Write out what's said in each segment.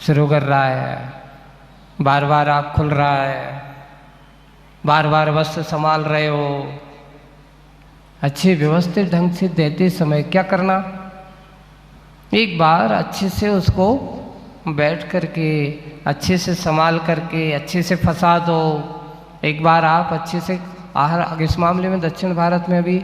शुरू कर रहा है, बार बार आँख खुल रहा है, बार बार वस्त्र संभाल रहे हो। अच्छे व्यवस्थित ढंग से देते समय क्या करना, एक बार अच्छे से उसको बैठ करके अच्छे से संभाल करके अच्छे से फंसा दो। एक बार आप अच्छे से आहार, इस मामले में दक्षिण भारत में अभी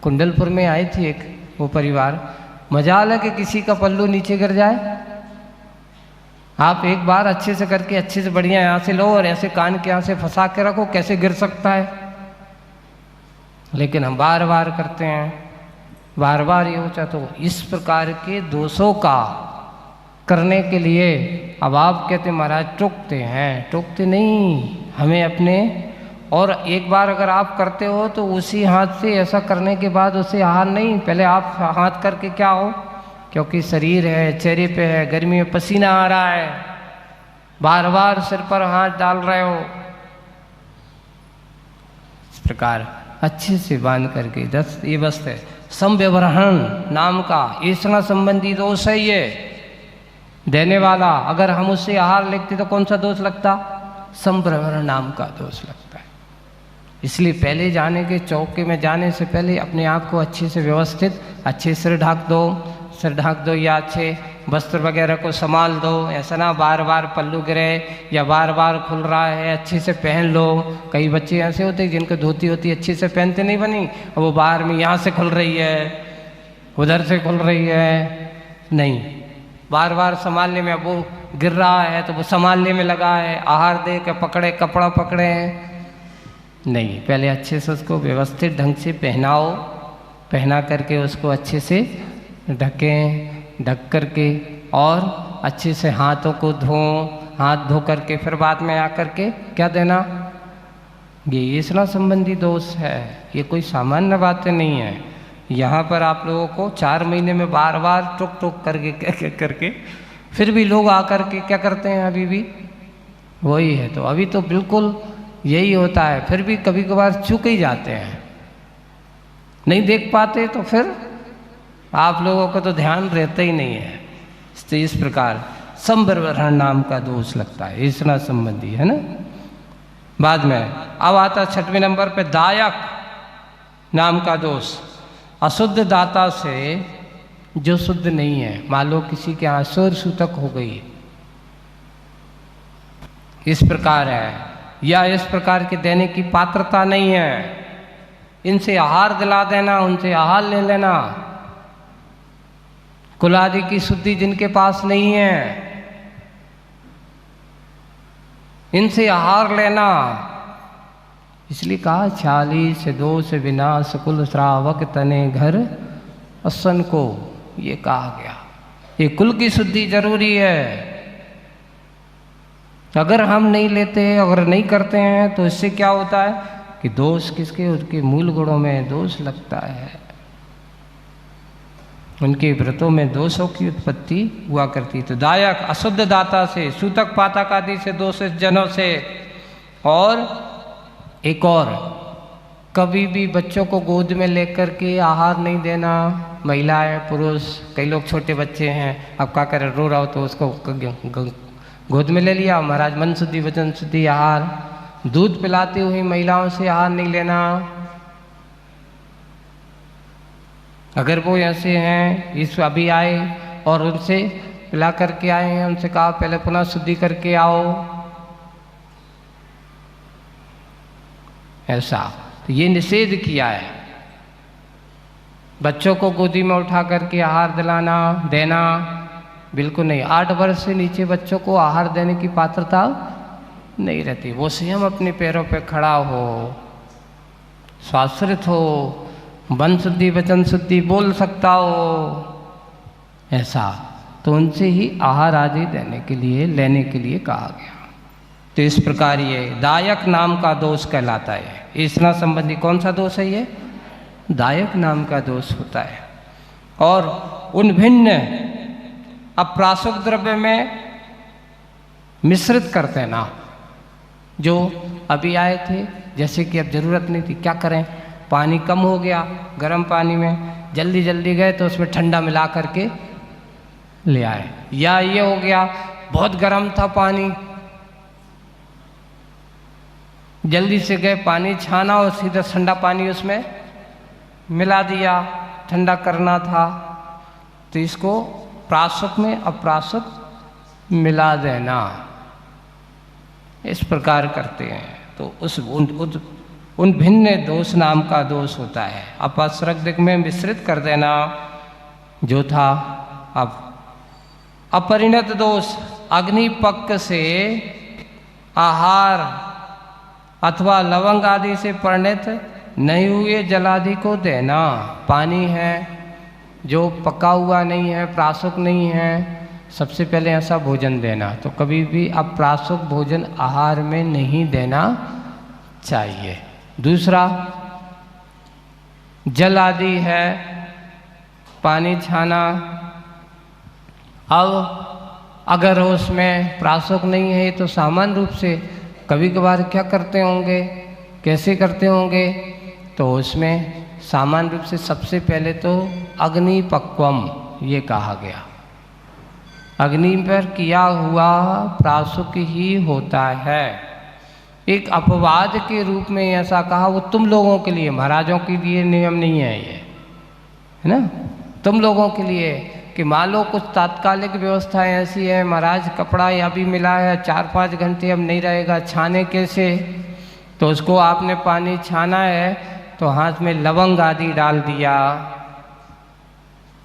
कुंडलपुर में आई थी एक वो परिवार, मजाल है कि किसी का पल्लू नीचे गिर जाए। आप एक बार अच्छे से करके अच्छे से बढ़िया यहाँ से लो और ऐसे कान के यहाँ से फंसा के रखो, कैसे गिर सकता है। लेकिन हम बार बार करते हैं, बार बार ये हो चाहते हो। इस प्रकार के दोषों का करने के लिए अब आप कहते महाराज टोकते हैं, टोकते नहीं, हमें अपने। और एक बार अगर आप करते हो तो उसी हाथ से ऐसा करने के बाद उसे आहार नहीं, पहले आप हाथ करके क्या हो, क्योंकि शरीर है, चेहरे पे है, गर्मी में पसीना आ रहा है, बार बार सिर पर हाथ डाल रहे हो, इस प्रकार अच्छे से बांध करके। 10 ये बस है संव्यवहरण नाम का ऐसा संबंधी दोष है ये देने वाला। अगर हम उससे आहार लेते तो कौन सा दोष लगता, संव्यवहरण नाम का दोष लगता है। इसलिए पहले जाने के चौके में जाने से पहले अपने आप को अच्छे से व्यवस्थित, अच्छे सिर ढक दो, सिर ढक दो या अच्छे वस्त्र वगैरह को संभाल दो। ऐसा ना बार बार पल्लू गिरे या बार बार खुल रहा है, अच्छे से पहन लो। कई बच्चे ऐसे होते हैं जिनको धोती होती अच्छे से पहनते नहीं बनी, और वो बाहर में यहाँ से खुल रही है, उधर से खुल रही है, नहीं, बार बार संभालने में। अब वो गिर रहा है तो वो संभालने में लगा है, आहार दे के पकड़े, कपड़ा पकड़े, नहीं, पहले अच्छे से उसको व्यवस्थित ढंग से पहनाओ, पहना करके उसको अच्छे से ढकें, ढक करके और अच्छे से हाथों को धो, हाथ धो करके फिर बाद में आकर के क्या देना, ये ईसना संबंधी दोष है, ये कोई सामान्य बातें नहीं है। यहाँ पर आप लोगों को 4 महीने में बार बार टुक टुक करके करके फिर भी लोग आकर के क्या करते हैं, अभी भी वही है। तो अभी तो बिल्कुल यही होता है, फिर भी कभी कभार चूक ही जाते हैं, नहीं देख पाते, तो फिर आप लोगों को तो ध्यान रहता ही नहीं है। तो इस प्रकार संव्यवहरण नाम का दोष लगता है, ईसना संबंधी, है ना। बाद में अब आता 6वें नंबर पे दायक नाम का दोष। अशुद्ध दाता से जो शुद्ध नहीं है, मान लो किसी के यहाँ सूर सूतक हो गई, इस प्रकार है, या इस प्रकार के देने की पात्रता नहीं है, इनसे आहार दिला देना, उनसे आहार ले लेना। कुलादि की शुद्धि जिनके पास नहीं है, इनसे आहार लेना। इसलिए कहा 40 दोष विनाश कुल श्रावक तने घर असन को, ये कहा गया। ये कुल की शुद्धि जरूरी है। अगर हम नहीं लेते, अगर नहीं करते हैं, तो इससे क्या होता है कि दोष किसके, उनके मूल गुणों में दोष लगता है, उनके व्रतों में दोषों की उत्पत्ति हुआ करती। तो दायक अशुद्ध दाता से, सूतक पातक आदि से, दोषित जनों से। और एक और, कभी भी बच्चों को गोद में लेकर के आहार नहीं देना, महिलाएं पुरुष, कई लोग छोटे बच्चे हैं, अब क्या करें, रो रहा हो तो उसको गोद में ले लिया, महाराज मन शुद्धि वचन शुद्धि आहार। दूध पिलाती हुई महिलाओं से आहार नहीं लेना। अगर वो ऐसे हैं, इस अभी आए और उनसे पिला करके आए हैं, उनसे कहा पहले पुनः शुद्धि करके आओ, ऐसा, तो ये निषेध किया है। बच्चों को गोदी में उठा करके आहार दिलाना देना बिल्कुल नहीं। 8 वर्ष से नीचे बच्चों को आहार देने की पात्रता नहीं रहती। वो स्वयं अपने पैरों पे खड़ा हो, स्वाश्रित हो, मन शुद्धि वचन शुद्धि बोल सकता हो, ऐसा, तो उनसे ही आहार आदि देने के लिए, लेने के लिए कहा गया। तो इस प्रकार ये दायक नाम का दोष कहलाता है। ईसना संबंधी कौन सा दोष है ये? दायक नाम का दोष होता है। और उन भिन्न अप्रासुक द्रव्य में मिश्रित करते ना, जो अभी आए थे, जैसे कि अब ज़रूरत नहीं थी, क्या करें, पानी कम हो गया, गर्म पानी में जल्दी जल्दी गए तो उसमें ठंडा मिला करके ले आए। या ये हो गया बहुत गर्म था पानी, जल्दी से गए पानी छाना और सीधा ठंडा पानी उसमें मिला दिया, ठंडा करना था। तो इसको प्राशक में अप्राशक मिला देना, इस प्रकार करते हैं। तो उन भिन्न दोष नाम का दोष होता है। अपस्रक दिक में मिश्रित कर देना जो था। अब अपरिणत दोष, अग्निपक्क से आहार अथवा लवंग आदि से परिणत नहीं हुए जल आदि को देना। पानी है जो पका हुआ नहीं है, प्राशुक नहीं है, सबसे पहले ऐसा भोजन देना। तो कभी भी अप्राशुक भोजन आहार में नहीं देना चाहिए। दूसरा, जल आदि है, पानी छाना। अब अगर उसमें प्राशुक नहीं है तो सामान्य रूप से कभी कभार क्या करते होंगे, कैसे करते होंगे, तो उसमें सामान्य रूप से सबसे पहले तो अग्निपक्वम ये कहा गया, अग्नि पर किया हुआ प्राशुक ही होता है। एक अपवाद के रूप में ऐसा कहा, वो तुम लोगों के लिए, महाराजों के लिए नियम नहीं है ये, है ना, तुम लोगों के लिए कि मान लो कुछ तात्कालिक व्यवस्थाएं ऐसी है, महाराज कपड़ा या भी मिला है 4-5 घंटे अब नहीं रहेगा, छाने कैसे, तो उसको आपने पानी छाना है तो हाथ में लवंग आदि डाल दिया,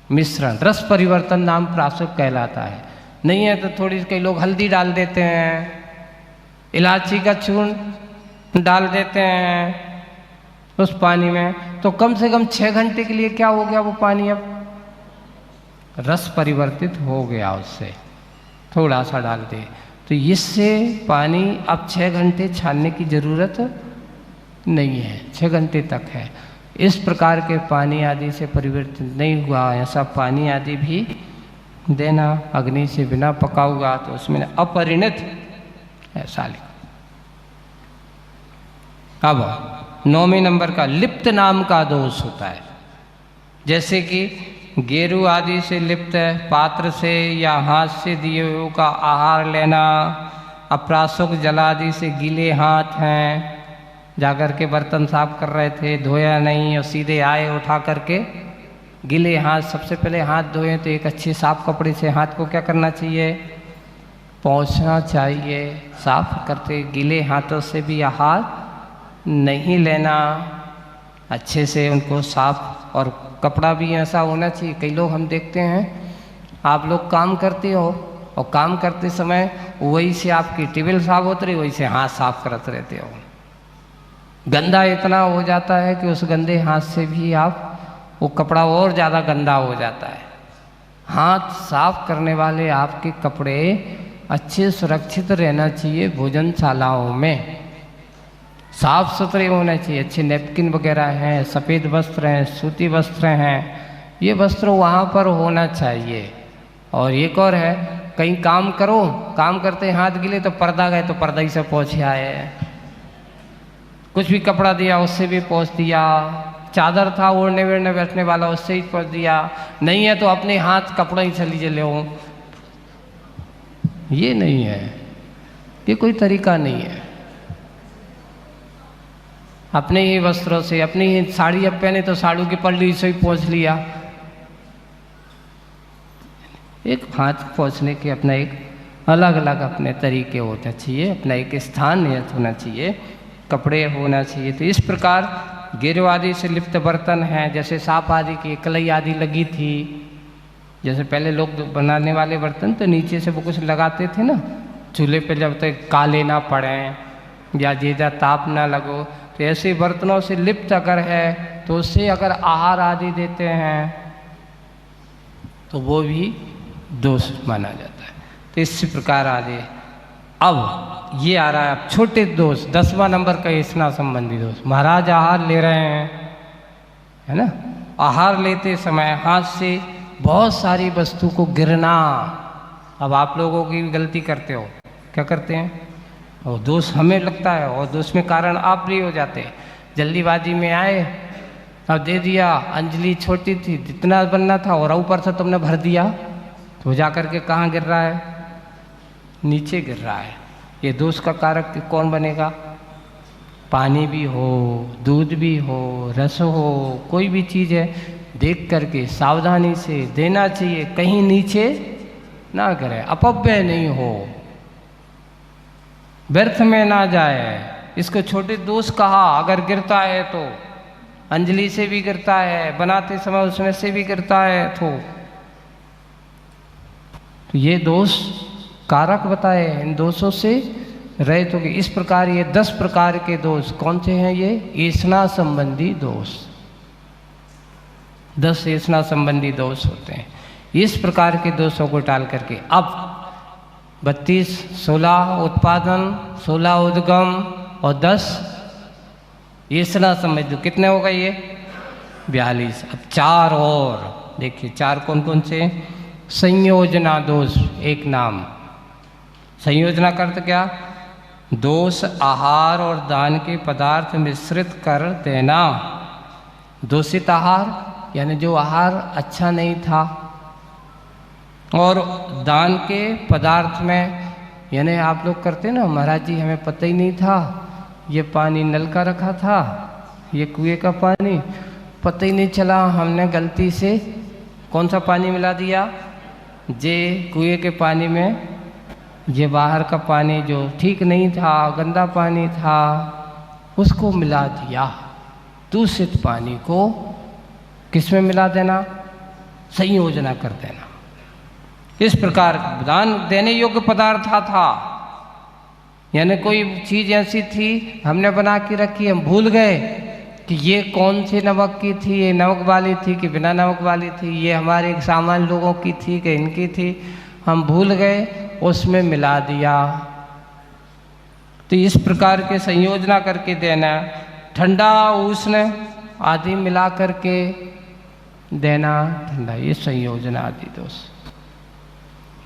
मिश्रण, रस परिवर्तन नाम प्राशुक कहलाता है। नहीं है तो थोड़ी कई लोग हल्दी डाल देते हैं, इलायची का चूर्ण डाल देते हैं उस पानी में, तो कम से कम 6 घंटे के लिए क्या हो गया, वो पानी अब रस परिवर्तित हो गया, उससे थोड़ा सा डाल दे तो इससे पानी अब 6 घंटे छानने की ज़रूरत नहीं है, 6 घंटे तक है। इस प्रकार के पानी आदि से परिवर्तित नहीं हुआ ऐसा पानी आदि भी देना, अग्नि से बिना पका हुआ, तो उसमें अपरिणत ऐसा लिखा। अब 9वें नंबर का लिप्त नाम का दोष होता है, जैसे कि गेरू आदि से लिप्त पात्र से या हाथ से दिए हुए का आहार लेना, अप्राशुक जल आदि से गीले हाथ हैं, जाकर के बर्तन साफ कर रहे थे, धोया नहीं और सीधे आए उठा करके गीले हाथ, सबसे पहले हाथ धोए तो एक अच्छे साफ कपड़े से हाथ को क्या करना चाहिए, पोंछना चाहिए। साफ करते गीले हाथों से भी आहार नहीं लेना, अच्छे से उनको साफ, और कपड़ा भी ऐसा होना चाहिए। कई लोग हम देखते हैं, आप लोग काम करते हो और काम करते समय वही से आपकी टेबल साफ होती रही, वही से हाथ साफ करते रहते हो, गंदा इतना हो जाता है कि उस गंदे हाथ से भी आप वो कपड़ा और ज़्यादा गंदा हो जाता है। हाथ साफ करने वाले आपके कपड़े अच्छे सुरक्षित रहना चाहिए, भोजनशालाओं में साफ सुथरे होने चाहिए, अच्छे नैपकिन वगैरह हैं, सफ़ेद वस्त्र हैं, सूती वस्त्र हैं, ये वस्त्र वहाँ पर होना चाहिए। और एक और है, कहीं काम करो, काम करते हाथ गिले तो पर्दा गए तो पर्दा ही से पोंछ आए, कुछ भी कपड़ा दिया उससे भी पोंछ दिया, चादर था ओढ़ने वेढ़ने बैठने वाला उससे ही पोंछ दिया, नहीं है तो अपने हाथ कपड़ा ही चली चले हो, ये नहीं है, ये कोई तरीका नहीं है। अपने ही वस्त्रों से, अपनी ही साड़ी अब पहने तो साड़ू की पल्ली से ही पोंछ लिया। एक हाथ पोंछने के अपना एक अलग अलग अपने तरीके होने चाहिए, अपना एक स्थान नियत होना चाहिए, कपड़े होना चाहिए। तो इस प्रकार गिरो आदि से लिप्त बर्तन हैं, जैसे सांप आदि की कलई आदि लगी थी, जैसे पहले लोग बनाने वाले बर्तन तो नीचे से वो कुछ लगाते थे ना चूल्हे पे, जब तक काले ना पड़े या ज़्यादा ताप ना लगो, तो ऐसे बर्तनों से लिप्त अगर है तो उससे अगर आहार आदि देते हैं तो वो भी दोष माना जाता है। तो इसी प्रकार आदि। अब ये आ रहा है अब छोटे दोष, 10वां नंबर का स्नान संबंधी दोष। महाराज आहार ले रहे हैं, है ना, आहार लेते समय हाथ से बहुत सारी वस्तु को गिरना। अब आप लोगों की गलती करते हो, क्या करते हैं, और दोष हमें लगता है और दोष में कारण आप भी हो जाते हैं। जल्दीबाजी में आए, अब दे दिया, अंजलि छोटी थी, जितना बनना था और ऊपर से तुमने भर दिया, तो जा कर के कहाँ गिर रहा है, नीचे गिर रहा है। ये दोष का कारक कौन बनेगा? पानी भी हो, दूध भी हो, रस हो, कोई भी चीज़ है, देख करके सावधानी से देना चाहिए, कहीं नीचे ना गिरे, अपव्यय नहीं हो, व्यर्थ में ना जाए। इसको छोटे दोष कहा। अगर गिरता है तो अंजलि से भी गिरता है, बनाते समय उसमें से भी गिरता है, तो ये दोष कारक बताए। इन दोषों से रहित होगी। इस प्रकार ये 10 प्रकार के दोष कौन से हैं? ये ऐसना संबंधी दोष, 10 ऐसना संबंधी दोष होते हैं। इस प्रकार के दोषों को टाल करके अब 32, 16 उत्पादन, 16 उद्गम और 10 ऐसना संबंधी, कितने हो गए ये? 42। अब 4 और देखिए, 4 कौन कौन से? संयोजना दोष, एक नाम। संयोजना का अर्थ क्या? दोष आहार और दान के पदार्थ मिश्रित कर देना। दूषित आहार यानी जो आहार अच्छा नहीं था, और दान के पदार्थ में यानी आप लोग करते ना, महाराज जी हमें पता ही नहीं था, ये पानी नल का रखा था, ये कुएं का पानी, पता ही नहीं चला, हमने गलती से कौन सा पानी मिला दिया? जे कुएं के पानी में ये बाहर का पानी जो ठीक नहीं था, गंदा पानी था, उसको मिला दिया। दूषित पानी को किस में मिला देना? संयोजना कर देना। इस प्रकार दान देने योग्य पदार्थ था, यानी कोई चीज़ ऐसी थी हमने बना के रखी, हम भूल गए कि ये कौन सी नमक की थी, ये नमक वाली थी कि बिना नमक वाली थी, ये हमारे सामान्य लोगों की थी कि इनकी थी, हम भूल गए, उसमें मिला दिया। तो इस प्रकार के संयोजना करके देना। ठंडा उष्ण आदि मिला करके देना ठंडा, ये संयोजना आदि दोष।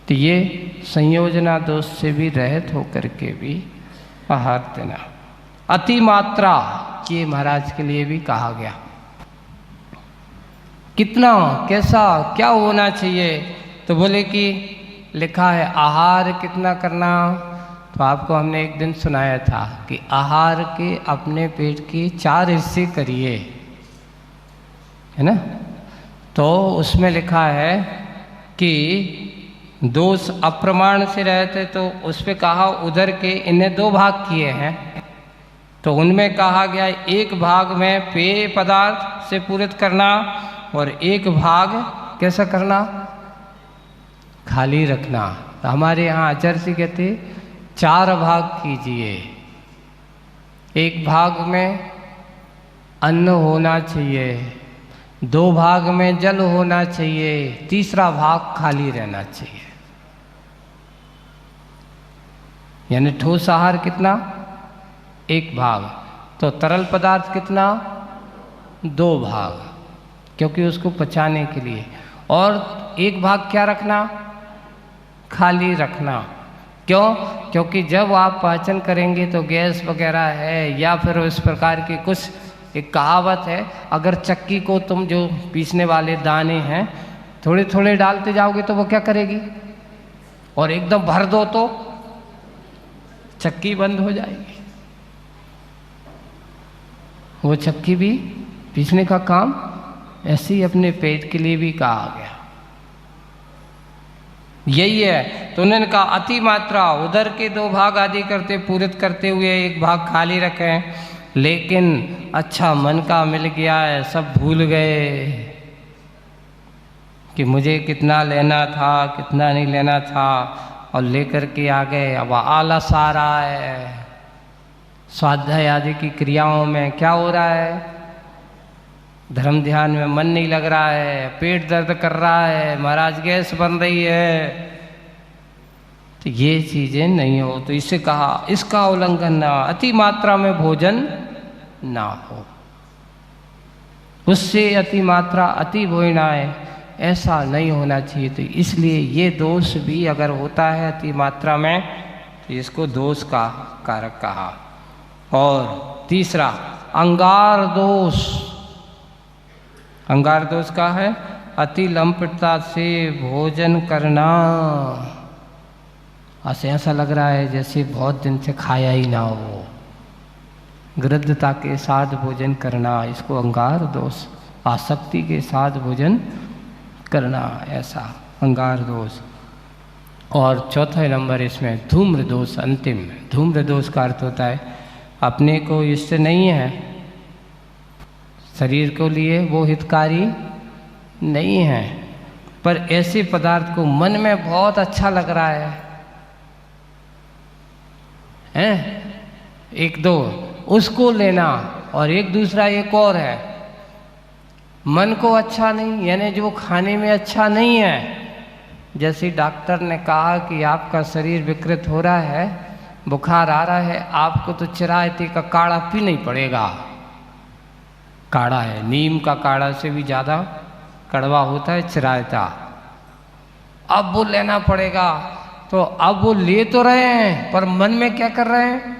तो ये संयोजना दोष से भी रहित होकर के भी आहार देना। अति मात्रा, ये महाराज के लिए भी कहा गया। कितना, कैसा, क्या होना चाहिए? तो बोले कि लिखा है आहार कितना करना। तो आपको हमने एक दिन सुनाया था कि आहार के अपने पेट के 4 हिस्से करिए, है ना। तो उसमें लिखा है कि दोष अप्रमाण से रहते, तो उस पर कहा उधर के इन्हें 2 भाग किए हैं। तो उनमें कहा गया एक भाग में पेय पदार्थ से पूरित करना और एक भाग कैसा करना? खाली रखना। तो हमारे यहाँ आचार्य कहते 4 भाग कीजिए। एक भाग में अन्न होना चाहिए, 2 भाग में जल होना चाहिए, तीसरा भाग खाली रहना चाहिए। यानी ठोस आहार कितना? 1 भाग। तो तरल पदार्थ कितना? 2 भाग, क्योंकि उसको पचाने के लिए। और 1 भाग क्या रखना? खाली रखना। क्यों? क्योंकि जब आप पाचन करेंगे तो गैस वगैरह है या फिर इस प्रकार की कुछ, एक कहावत है, अगर चक्की को तुम जो पीसने वाले दाने हैं थोड़े थोड़े डालते जाओगे तो वो क्या करेगी? और एकदम भर दो तो चक्की बंद हो जाएगी। वो चक्की भी पीसने का काम ऐसे ही अपने पेट के लिए भी कहा गया। यही है। तो उन्होंने कहा अति मात्रा, उधर के 2 भाग आदि करते पूरित करते हुए 1 भाग खाली रखें। लेकिन अच्छा मन का मिल गया है, सब भूल गए कि मुझे कितना लेना था, कितना नहीं लेना था, और लेकर के आ गए। अब आलस आ रहा है, स्वाध्याय आदि की क्रियाओं में क्या हो रहा है? धर्म ध्यान में मन नहीं लग रहा है, पेट दर्द कर रहा है, महाराज गैस बन रही है। तो ये चीज़ें नहीं हो। तो इससे कहा इसका उल्लंघन ना, अति मात्रा में भोजन ना हो, उससे अति मात्रा अति भोजनाय ऐसा नहीं होना चाहिए। तो इसलिए ये दोष भी अगर होता है अति मात्रा में तो इसको दोष का कारक कहा। और तीसरा अंगार दोष। अंगार दोष का है अति लंपटता से भोजन करना। ऐसा लग रहा है जैसे बहुत दिन से खाया ही ना हो। गृद्धता के साथ भोजन करना, इसको अंगार दोष। आसक्ति के साथ भोजन करना, ऐसा अंगार दोष। और चौथा नंबर इसमें धूम्र दोष, अंतिम। धूम्र दोष का अर्थ होता है अपने को इष्ट नहीं है, शरीर को लिए वो हितकारी नहीं है, पर ऐसे पदार्थ को मन में बहुत अच्छा लग रहा है एक दो उसको लेना, और एक दूसरा एक और है मन को अच्छा नहीं, यानी जो खाने में अच्छा नहीं है। जैसे डॉक्टर ने कहा कि आपका शरीर विकृत हो रहा है, बुखार आ रहा है, आपको तो चिरायते का काढ़ा पीना ही पड़ेगा। काढ़ा है, नीम का काढ़ा से भी ज़्यादा कड़वा होता है चिरायता, अब वो लेना पड़ेगा। तो अब वो ले तो रहे हैं, पर मन में क्या कर रहे हैं?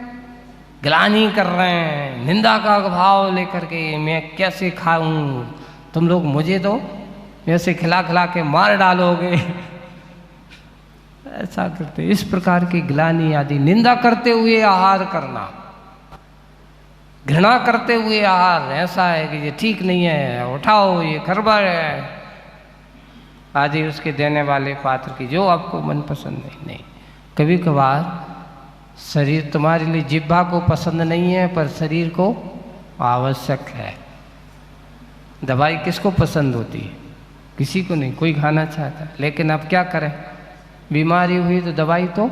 ग्लानि कर रहे हैं, निंदा का भाव लेकर के, मैं कैसे खाऊं, तुम लोग मुझे तो ऐसे खिला खिला के मार डालोगे, ऐसा करते। इस प्रकार की ग्लानि आदि, निंदा करते हुए आहार करना, घृणा करते हुए आहार, ऐसा है कि ये ठीक नहीं है, उठाओ ये खरबड़ है आदि, उसके देने वाले पात्र की जो आपको मनपसंद नहीं। कभी कभार शरीर तुम्हारे लिए जिह्वा को पसंद नहीं है, पर शरीर को आवश्यक है। दवाई किसको पसंद होती है? किसी को नहीं, कोई खाना चाहता है, लेकिन अब क्या करें, बीमारी हुई तो दवाई तो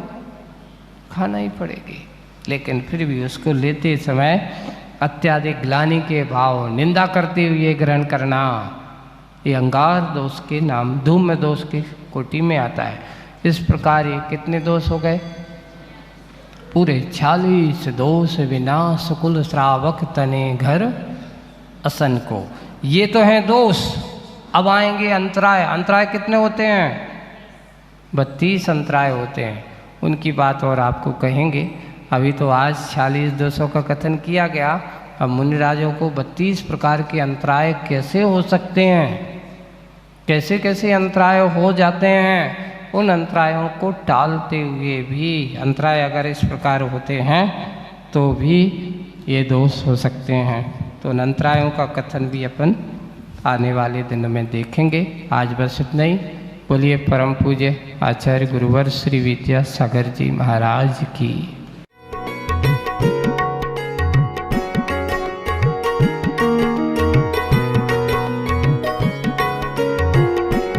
खाना ही पड़ेगी। लेकिन फिर भी उसको लेते समय अत्याधिक ग्लानि के भाव, निंदा करते हुए ग्रहण करना, ये अंगार दोष के नाम, धूम्र दोष की कोटि में आता है। इस प्रकार ये कितने दोष हो गए? पूरे 46 दोष विनाश कुल श्रावक तने घर असन को। ये तो हैं दोष। अब आएंगे अंतराय। अंतराय कितने होते हैं? 32 अंतराय होते हैं, उनकी बात और आपको कहेंगे। अभी तो आज 46 दोषों का कथन किया गया, अब मुनिराजों को 32 प्रकार के अंतराय कैसे हो सकते हैं, कैसे कैसे अंतराय हो जाते हैं, उन अंतरायों को टालते हुए भी, अंतराय अगर इस प्रकार होते हैं तो भी ये दोष हो सकते हैं। तो उन अंतरायों का कथन भी अपन आने वाले दिनों में देखेंगे। आज बस इतना ही। बोलिए परम पूज्य आचार्य गुरुवर श्री विद्यासागर जी महाराज की।